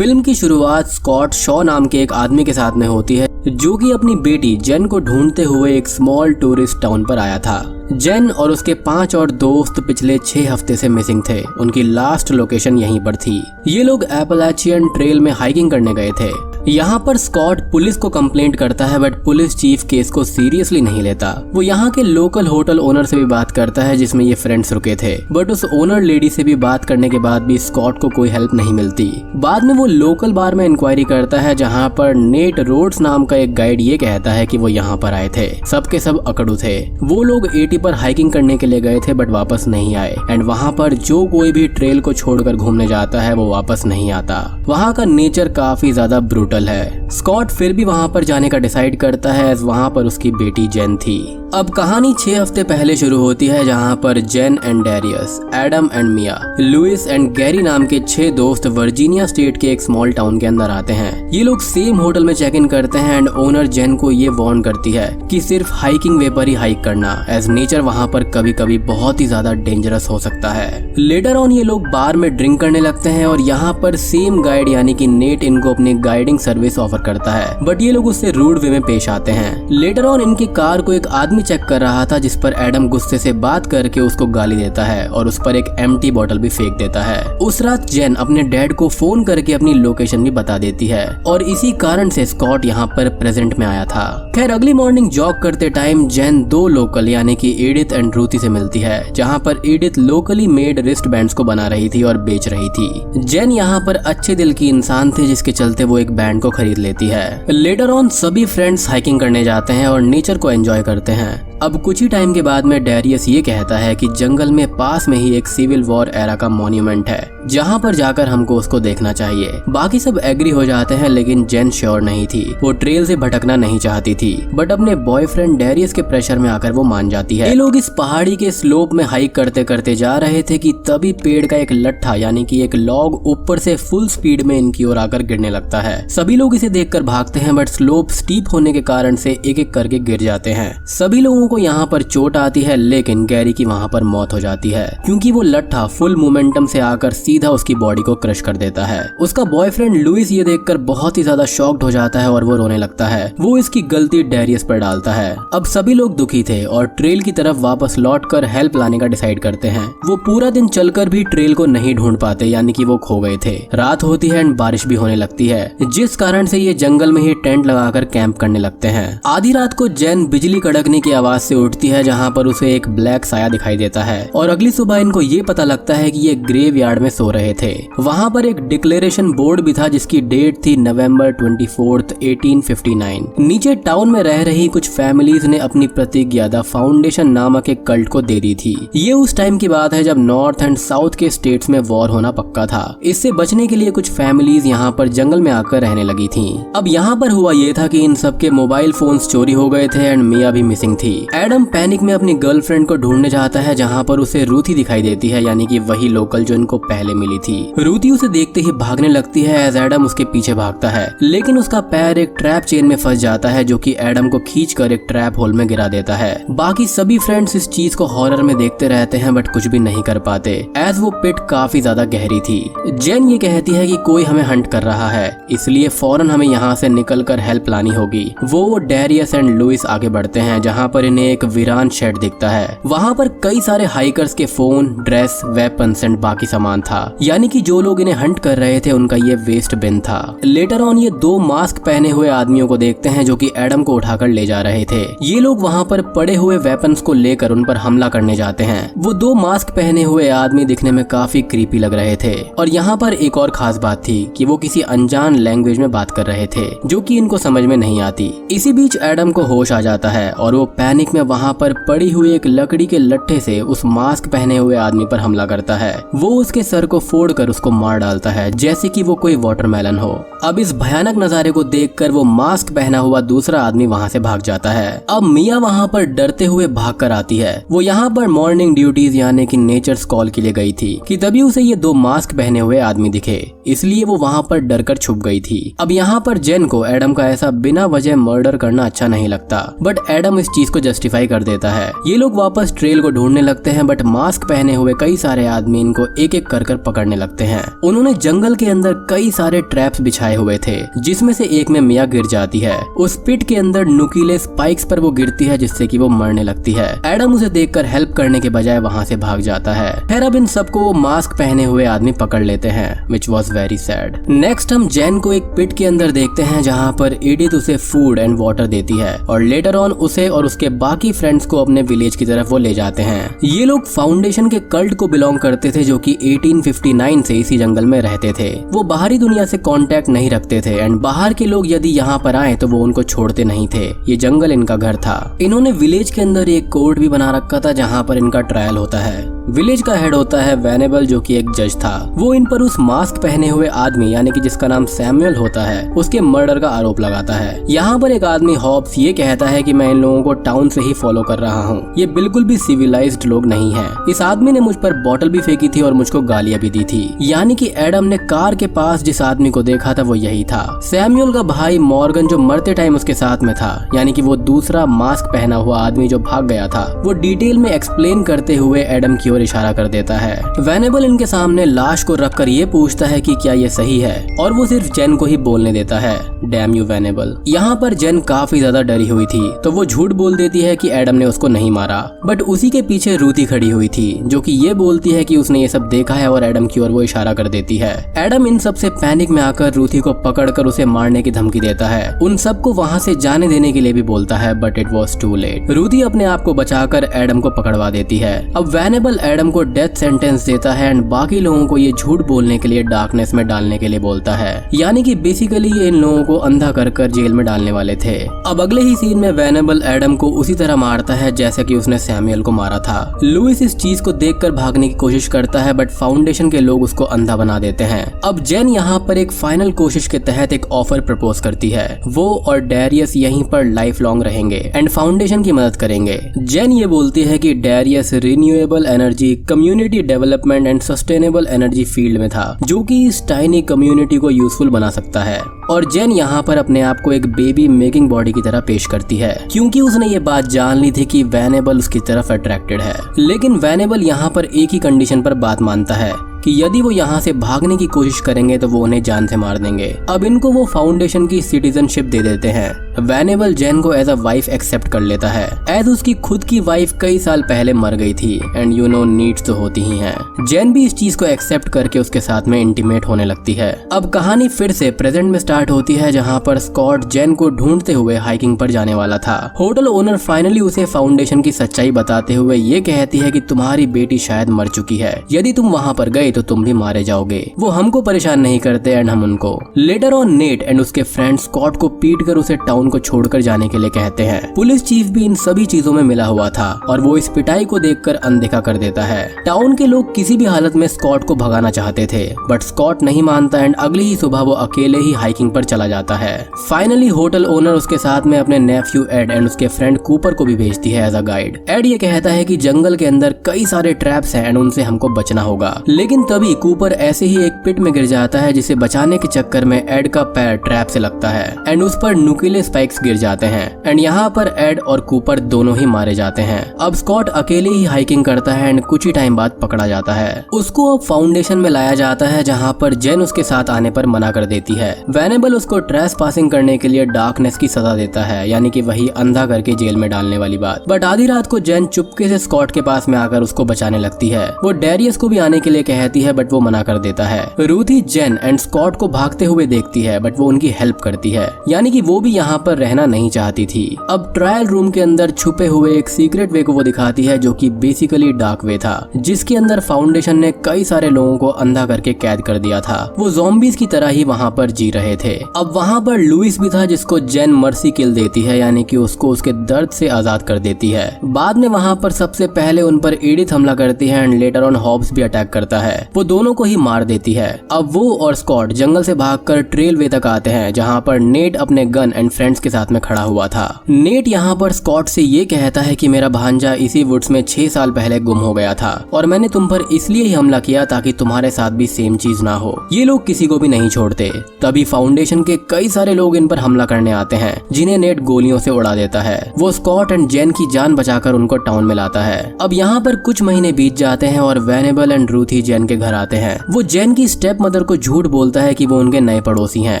Film की शुरुआत Scott Shaw नाम के एक आदमी के साथ में होती है जो कि अपनी बेटी जेन को ढूंढते हुए एक स्मॉल टूरिस्ट टाउन पर आया था। जेन और उसके 5 और दोस्त पिछले 6 हफ्ते से मिसिंग थे। उनकी लास्ट लोकेशन यहीं पर थी। ये लोग एपलाचियन ट्रेल में हाइकिंग करने गए थे। यहाँ पर स्कॉट पुलिस को कंप्लेंट करता है बट पुलिस चीफ केस को सीरियसली नहीं लेता। वो यहाँ के लोकल होटल ओनर से भी बात करता है जिसमें ये फ्रेंड्स रुके थे, बट उस ओनर लेडी से भी बात करने के बाद भी स्कॉट को कोई हेल्प नहीं मिलती। बाद में वो लोकल बार में इंक्वायरी करता है जहाँ पर नेट रोड्स नाम का एक गाइड ये कहता है कि वो यहाँ पर आए थे। सबके सब अकड़ू थे। वो लोग 80 पर हाइकिंग करने के लिए गए थे बट वापस नहीं आए एंड वहाँ पर जो कोई भी ट्रेल को छोड़कर घूमने जाता है वो वापस नहीं आता। वहाँ का नेचर काफी ज्यादा ब्रूटल है। स्कॉट फिर भी वहाँ पर जाने का डिसाइड करता है एज वहाँ पर उसकी बेटी जेन थी। अब कहानी 6 हफ्ते पहले शुरू होती है जहाँ पर Jane and Darius, Adam and Mia, Louis and Gary नाम के 6 दोस्त वर्जीनिया स्टेट के एक स्मॉल टाउन के अंदर आते हैं। ये लोग सेम होटल में चेक इन करते हैं एंड ओनर जेन को ये वार्न करती है कि सिर्फ हाइकिंग वे पर ही हाइक करना एज नेचर वहाँ पर कभी कभी बहुत ही ज्यादा डेंजरस हो सकता है। लेटर ऑन ये लोग बार में ड्रिंक करने लगते हैं और यहाँ पर सेम गाइड यानी कि नेट इनको अपनी गाइडिंग सर्विस ऑफर करता है बट ये लोग उससे रूड वे में पेश आते हैं। लेटर ऑन इनकी कार को एक आदमी चेक कर रहा था जिस पर एडम गुस्से से बात करके उसको गाली देता है और उस पर एक एम्प्टी बॉटल भी फेंक देता है। उस रात जेन अपने डैड को फोन करके अपनी लोकेशन भी बता देती है और इसी कारण से स्कॉट यहाँ पर प्रेजेंट में आया था। खैर अगली मॉर्निंग जॉग करते टाइम जेन 2 लोकल यानी कि एडिथ एंड रूथी से मिलती है जहाँ पर Edith locally made wrist bands को बना रही थी और बेच रही थी। जेन यहाँ पर अच्छे दिल की इंसान थी जिसके चलते वो एक बैंड को खरीद लेती है। लेटर ऑन सभी फ्रेंड्स हाइकिंग करने जाते हैं और नेचर को एंजॉय करते हैं। अब कुछ ही टाइम के बाद में डेरियस ये कहता है कि जंगल में पास में ही एक सिविल वॉर एरा का मॉन्यूमेंट है जहाँ पर जाकर हमको उसको देखना चाहिए। बाकी सब एग्री हो जाते हैं लेकिन जेन श्योर नहीं थी। वो ट्रेल से भटकना नहीं चाहती थी बट अपने बॉयफ्रेंड डेरियस के प्रेशर में आकर वो मान जाती है। ये लोग इस पहाड़ी के स्लोप में हाइक करते करते जा रहे थे कि तभी पेड़ का एक लट्ठा यानी कि एक लॉग ऊपर से फुल स्पीड में इनकी ओर आकर गिरने लगता है। सभी लोग इसे देखकर भागते हैं बट स्लोप स्टीप होने के कारण से एक एक करके गिर जाते हैं। सभी लोगों को यहाँ पर चोट आती है लेकिन गैरी की वहाँ पर मौत हो जाती है क्योंकि वो लट्ठा फुल मोमेंटम से आकर सीधा उसकी बॉडी को क्रश कर देता है। उसका बॉयफ्रेंड लुइस ये देखकर बहुत ही ज्यादा शॉक्ड हो जाता है और वो रोने लगता है। वो इसकी गलती डेरियस पर डालता है। अब सभी लोग दुखी थे और ट्रेल की तरफ वापस लौटकर हेल्प लाने का डिसाइड करते हैं। वो पूरा दिन चलकर भी ट्रेल को नहीं ढूंढ पाते यानी कि वो खो गए थे। रात होती है एंड बारिश भी होने लगती है जिस कारण से ये जंगल में ही टेंट लगाकर कैंप करने लगते हैं। आधी रात को जेन बिजली कड़कने की आवाज से उठती है जहाँ पर उसे एक ब्लैक साया दिखाई देता है और अगली सुबह इनको ये पता लगता है कि ये ग्रेव यार्ड में सो रहे थे। वहाँ पर एक डिक्लेरेशन बोर्ड भी था जिसकी डेट थी नवंबर 24, 1859। नीचे टाउन में रह रही कुछ फैमिलीज ने अपनी प्रतिज्ञा द फाउंडेशन नामक एक कल्ट को दे दी थी। ये उस टाइम की बात है जब नॉर्थ एंड साउथ के स्टेट्स में वॉर होना पक्का था। इससे बचने के लिए कुछ फैमिलीज यहाँ पर जंगल में आकर रहने लगी थी। अब यहाँ पर हुआ ये था कि इन सबके मोबाइल फोन्स चोरी हो गए थे एंड मिया भी मिसिंग थी। एडम पैनिक में अपनी गर्लफ्रेंड को ढूंढने जाता है जहाँ पर उसे रूथी दिखाई देती है यानी कि वही लोकल जो इनको पहले मिली थी। रूथी उसे देखते ही भागने लगती है एज एडम उसके पीछे भागता है लेकिन उसका पैर एक ट्रैप चेन में फंस जाता है जो कि एडम को खींचकर एक ट्रैप होल में गिरा देता है। बाकी सभी फ्रेंड्स इस चीज को हॉरर में देखते रहते हैं बट कुछ भी नहीं कर पाते एज वो पिट काफी ज्यादा गहरी थी। जेन ये कहती है कि कोई हमें हंट कर रहा है इसलिए फौरन हमें यहाँ से निकलकर हेल्प लानी होगी। वो डेरियस एंड लुइस आगे बढ़ते हैं जहाँ पर इन्हें एक वीरान शेड दिखता है। वहाँ पर कई सारे हाइकर्स के फोन, ड्रेस, वेपन्स एंड बाकी सामान था यानी कि जो लोग इन्हें हंट कर रहे थे उनका ये वेस्ट बिन था। लेटर ऑन ये 2 मास्क पहने हुए आदमियों को देखते हैं जो कि एडम को उठाकर ले जा रहे थे। ये लोग वहाँ पर पड़े हुए वेपन्स को लेकर उन पर हमला करने जाते हैं। वो 2 मास्क पहने हुए आदमी दिखने में काफी क्रीपी लग रहे थे और यहाँ पर एक और खास बात थी कि वो किसी अनजान लैंग्वेज में बात कर रहे थे जो कि इनको समझ में नहीं आती। इसी बीच एडम को होश आ जाता है और वो पैनिक में वहाँ पर पड़ी हुई एक लकड़ी के लट्ठे से उस मास्क पहने हुए आदमी पर हमला करता है। वो उसके सर को फोड़कर उसको मार डालता है जैसे कि वो कोई वाटरमेलन हो। अब इस भयानक नजारे को देखकर वो मास्क पहना हुआ दूसरा आदमी वहाँ से भाग जाता है। अब मिया वहाँ पर डरते हुए भाग कर आती है। वो यहाँ पर मॉर्निंग ड्यूटीज यानी कि नेचर्स कॉल के लिए गई थी कि तभी उसे ये 2 मास्क पहने हुए आदमी दिखे इसलिए वो वहाँ पर डरकर छुप गई थी। अब यहाँ पर जेन को एडम का ऐसा बिना वजह मर्डर करना अच्छा नहीं लगता बट एडम इस चीज को जस्टिफाई कर देता है। ये लोग वापस ट्रेल को ढूंढने लगते हैं, बट मास्क पहने हुए कई सारे आदमी इनको एक एक कर पकड़ने लगते हैं। उन्होंने जंगल के अंदर कई सारे ट्रैप्स बिछाए हुए थे, जिसमें से एक में मिया गिर जाती है। उस पिट के अंदर नुकीले स्पाइक्स पर वो गिरती है, जिससे कि वो मरने लगती है। एडम उसे देखकर हेल्प करने के बजाय वहाँ से भाग जाता है। फिर अब इन सबको वो मास्क पहने हुए आदमी पकड़ लेते हैं, which was very sad. Next हम जेन को एक पिट के अंदर देखते हैं, जहाँ पर एडिथ उसे फूड एंड वाटर देती है और लेटर ऑन उसे और उसके बाकी फ्रेंड्स को अपने विलेज की तरफ वो ले जाते हैं। ये लोग फाउंडेशन के कल्ट को बिलोंग करते थे, जो कि 1859 से इसी जंगल में रहते थे। वो बाहरी दुनिया से कांटेक्ट नहीं रखते थे एंड बाहर के लोग यदि यहाँ पर आए तो वो उनको छोड़ते नहीं थे। ये जंगल इनका घर था। इन्होंने विलेज के अंदर एक कोर्ट भी बना रखा था, जहाँ पर इनका ट्रायल होता है। विलेज का हेड होता है वेनेबल, जो कि एक जज था। वो इन पर उस मास्क पहने हुए आदमी यानी कि जिसका नाम सैमुअल होता है, उसके मर्डर का आरोप लगाता है। यहाँ पर एक आदमी हॉब्स ये कहता है कि मैं इन लोगों को टाउन से ही फॉलो कर रहा हूँ, ये बिल्कुल भी सिविलाइज्ड लोग नहीं है। इस आदमी ने मुझ पर बॉटल भी फेंकी थी और मुझको गालियां भी दी थी। यानी कि एडम ने कार के पास जिस आदमी को देखा था वो यही था। सैमुअल का भाई मॉर्गन जो मरते टाइम उसके साथ में था, यानी कि वो दूसरा मास्क पहना हुआ आदमी जो भाग गया था, वो डिटेल में एक्सप्लेन करते हुए एडम की ओर इशारा कर देता है। वेनेबल इनके सामने लाश को रखकर ये पूछता है कि क्या ये सही है, और वो सिर्फ जेन को ही बोलने देता है। Damn you Venable. यहाँ पर जेन काफी ज्यादा डरी हुई थी, तो वो झूठ बोल देती है कि एडम ने उसको नहीं मारा। बट उसी के पीछे रूथी खड़ी हुई थी, जो कि ये बोलती है कि उसने ये सब देखा है और एडम की ओर वो इशारा कर देती है। एडम इन सब से पैनिक में आकर रूथी को पकड़कर उसे मारने की धमकी देता है। उन सबको वहाँ से जाने देने के लिए भी बोलता है, but it was too late. रूथी अपने आप को बचाकर एडम को पकड़वा देती है। अब वेनेबल एडम को डेथ सेंटेंस देता है एंड बाकी लोगों को ये झूठ बोलने के लिए डार्कनेस में डालने के लिए बोलता है। यानी कि बेसिकली ये इन लोगों को अंधा कर जेल में डालने वाले थे। अब अगले ही सीन में वेनेबल एडम को उसी तरह मारता है जैसे कि उसने सैमुअल को मारा था। लुइस इस चीज को देखकर भागने की कोशिश करता है, बट फाउंडेशन के लोग उसको अंधा बना देते हैं। अब जेन यहाँ पर एक फाइनल कोशिश के तहत एक ऑफर प्रपोज करती है। वो और डैरियस यहीं पर लाइफ लॉन्ग रहेंगे एंड फाउंडेशन की मदद करेंगे। जेन ये बोलती है कि Darius renewable energy, community development and sustainable energy field में था, जो कि इस टाइनी कम्युनिटी को यूजफुल बना सकता है। और जेन यहाँ पर अपने आप को एक बेबी मेकिंग बॉडी की तरह पेश करती है, क्योंकि उसने ये बात जान ली थी कि वेनेबल उसकी तरफ अट्रैक्टेड है। लेकिन वेनेबल यहाँ पर एक ही कंडीशन पर बात मानता है कि यदि वो यहाँ से भागने की कोशिश करेंगे तो वो उन्हें जान से मार देंगे। अब इनको वो फाउंडेशन की सिटीजनशिप दे देते हैं। वेनेबल जेन को एज अ वाइफ एक्सेप्ट कर लेता है, एज उसकी खुद की वाइफ कई साल पहले मर गई थी एंड यू नो नीड्स तो होती ही हैं। जेन भी इस चीज को एक्सेप्ट करके उसके साथ में इंटीमेट होने लगती है। अब कहानी फिर से प्रेजेंट में स्टार्ट होती है, जहाँ पर स्कॉट जेन को ढूंढते हुए हाइकिंग पर जाने वाला था। होटल ओनर फाइनली उसे फाउंडेशन की सच्चाई बताते हुए ये कहती है कि तुम्हारी बेटी शायद मर चुकी है, यदि तुम वहाँ पर गए तो तुम भी मारे जाओगे। वो हमको परेशान नहीं करते एंड हम उनको। लेटर ऑन नेट एंड उसके फ्रेंड स्कॉट को पीट कर उसे टाउन को छोड़कर जाने के लिए कहते हैं। पुलिस चीफ भी इन सभी चीजों में मिला हुआ था और वो इस पिटाई को देखकर अनदेखा कर देता है। टाउन के लोग किसी भी हालत में स्कॉट को भगाना चाहते थे, बट स्कॉट नहीं मानता एंड अगली ही सुबह वो अकेले ही हाइकिंग पर चला जाता है। फाइनली होटल ओनर उसके साथ में अपने नेफ्यू एड एंड उसके फ्रेंड कूपर को भी भेजती है एज अ गाइड। एड ये कहता है कि जंगल के अंदर कई सारे ट्रैप्स हैं एंड उनसे हमको बचना होगा। लेकिन तभी कूपर ऐसे ही एक पिट में गिर जाता है, जिसे बचाने के चक्कर में एड का पैर ट्रैप से लगता है एंड उस पर नुकीले स्पाइक्स गिर जाते हैं एंड यहाँ पर एड और कूपर दोनों ही मारे जाते हैं। अब स्कॉट अकेले ही हाइकिंग करता है एंड कुछ ही टाइम बाद पकड़ा जाता है। उसको अब फाउंडेशन में लाया जाता है, जहाँ पर जेन उसके साथ आने पर मना कर देती है। वेनेबल उसको ट्रेस पासिंग करने के लिए डार्कनेस की सजा देता है, यानी कि वही अंधा करके जेल में डालने वाली बात। बट आधी रात को जेन चुपके से स्कॉट के पास में आकर उसको बचाने लगती है। वो डैरियस को भी आने के लिए कहती है, बट वो मना कर देता है। रूथी जेन एंड स्कॉट को भागते हुए देखती है, बट वो उनकी हेल्प करती है, यानी कि वो भी यहाँ पर रहना नहीं चाहती थी। अब ट्रायल रूम के अंदर छुपे हुए एक सीक्रेट वे को वो दिखाती है, जो कि बेसिकली डार्क वे था, जिसके अंदर फाउंडेशन ने कई सारे लोगों को अंधा करके कैद कर दिया था। वो ज़ॉम्बीज की तरह ही वहाँ पर जी रहे थे। अब वहाँ पर लुइस भी था, जिसको जेन मर्सी किल देती है, यानी कि उसको उसके दर्द से आजाद कर देती है। बाद में वहाँ पर सबसे पहले उन पर एडिथ हमला करती है एंड लेटर ऑन हॉब्स भी अटैक करता है। वो दोनों को ही मार देती है। अब वो और स्कॉट जंगल से भागकर ट्रेल वे तक आते हैं, जहाँ पर नेट अपने गन एंड फ्रेंड फ्रेंड्स के साथ में खड़ा हुआ था। नेट यहाँ पर स्कॉट से ये कहता है कि मेरा भांजा इसी वुड्स में 6 साल पहले गुम हो गया था और मैंने तुम पर इसलिए ही हमला किया ताकि तुम्हारे साथ भी सेम चीज ना हो। ये लोग किसी को भी नहीं छोड़ते। तभी फाउंडेशन के कई सारे लोग इन पर हमला करने आते हैं, जिन्हें नेट गोलियों से उड़ा देता है। वो स्कॉट एंड जेन की जान बचाकर उनको टाउन में लाता है। अब यहाँ पर कुछ महीने बीत जाते हैं और वेनेबल एंड रूथी जेन के घर आते हैं। वो जेन की स्टेप मदर को झूठ बोलता है कि वो उनके नए पड़ोसी हैं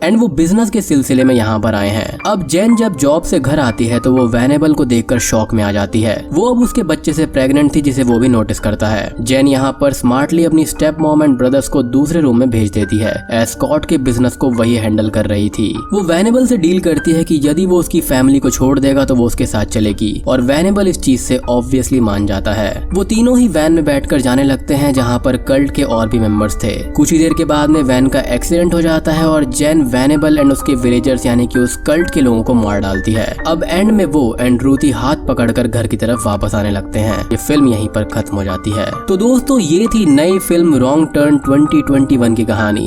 एंड वो बिजनेस के सिलसिले में यहाँ पर आए हैं। अब जेन जब जॉब से घर आती है तो वो वेनेबल को देखकर शॉक में आ जाती है। वो अब उसके बच्चे से प्रेग्नेंट थी, जिसे वो भी नोटिस करता है। जेन यहाँ पर स्मार्टली अपनी स्टेप मॉम एंड ब्रदर्स को दूसरे रूम में भेज देती है, एज स्कॉट के बिजनेस को वही हैंडल कर रही थी। वो वेनेबल से डील करती है कि यदि वो उसकी फैमिली को छोड़ देगा तो वो उसके साथ चलेगी और वेनेबल इस चीज से ऑब्वियसली मान जाता है। वो तीनों ही वैन में बैठकर जाने लगते हैं, जहाँ पर कल्ट के और भी मेंबर्स थे। कुछ ही देर के बाद में वैन का एक्सीडेंट हो जाता है और जेन वेनेबल एंड उसके विलेजर्स यानी कि उस कल्ट के लोगों को मार डालती है। अब एंड में वो एंड रूथी हाथ पकड़कर घर की तरफ वापस आने लगते हैं। ये फिल्म यहीं पर खत्म हो जाती है। तो दोस्तों, ये थी नई फिल्म रॉन्ग टर्न 2021 की कहानी।